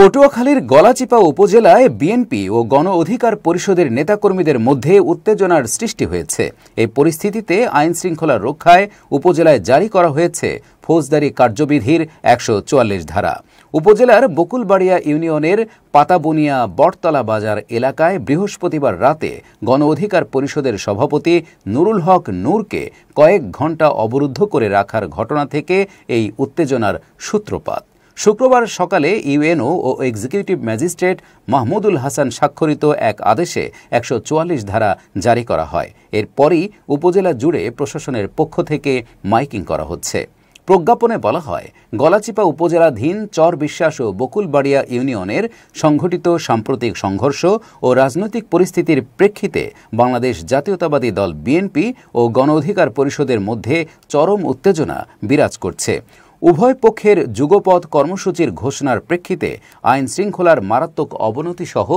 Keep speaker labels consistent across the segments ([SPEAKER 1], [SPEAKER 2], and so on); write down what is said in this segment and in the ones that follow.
[SPEAKER 1] পটুয়াখালীর গলাচিপা উপজেলায় বিএনপি ও গণ অধিকার পরিষদের নেতাকর্মীদের মধ্যে উত্তেজনার সৃষ্টি হয়েছে। এই পরিস্থিতিতে আইন শৃঙ্খলা রক্ষায় উপজেলায় জারি করা হয়েছে ফৌজদারি কার্যবিধির ১৪৪ ধারা। উপজেলার বকুলবাড়িয়া ইউনিয়নের পাতাবনিয়া বটতলা বাজার এলাকায় বৃহস্পতিবার রাতে গণ অধিকার পরিষদের সভাপতি নুরুল হক নূরকে কয়েক ঘণ্টা অবরুদ্ধ করে রাখার ঘটনা থেকে এই উত্তেজনার সূত্রপাত। শুক্রবার সকালে ইউএনও ও এক্সিকিউটিভ ম্যাজিস্ট্রেট মাহমুদুল হাসান স্বাক্ষরিত এক আদেশে ১৪৪ ধারা জারি করা হয়। এরপরই উপজেলা জুড়ে প্রশাসনের পক্ষ থেকে মাইকিং করা হচ্ছে। প্রজ্ঞাপনে বলা হয়, গলাচিপা উপজেলাধীন চর বিশ্বাস ও বকুলবাড়িয়া ইউনিয়নের সংঘটিত সাম্প্রতিক সংঘর্ষ ও রাজনৈতিক পরিস্থিতির প্রেক্ষিতে বাংলাদেশ জাতীয়তাবাদী দল বিএনপি ও গণ অধিকার পরিষদের মধ্যে চরম উত্তেজনা বিরাজ করছে। উভয় পক্ষের যুগপৎ কর্মসূচির ঘোষণার প্রেক্ষিতে আইন শৃঙ্খলার মারাত্মক অবনতিসহ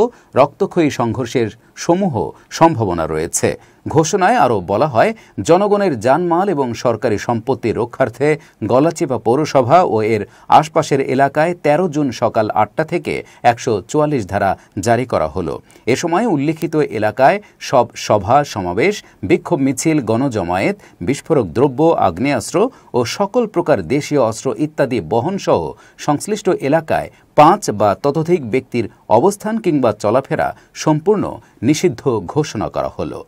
[SPEAKER 1] রক্তক্ষয়ী সংঘর্ষের সমূহ সম্ভাবনা রয়েছে। ঘোষণায় আরও বলা হয়, জনগণের জানমাল এবং সরকারি সম্পত্তি রক্ষার্থে গলাচিপা পৌরসভা ও এর আশপাশের এলাকায় ১৩ জুন সকাল ৮টা থেকে ১৪৪ ধারা জারি করা হলো। এ সময় উল্লিখিত এলাকায় সব সভা সমাবেশ, বিক্ষোভ মিছিল, গণজমায়েত, বিস্ফোরক দ্রব্য, আগ্নেয়াস্ত্র ও সকল প্রকার দেশীয় অস্ত্র ইত্যাদি বহনসহ সংশ্লিষ্ট এলাকায় ৫ বা ততোধিক ব্যক্তির অবস্থান কিংবা চলাফেরা সম্পূর্ণ নিষিদ্ধ ঘোষণা করা হলো।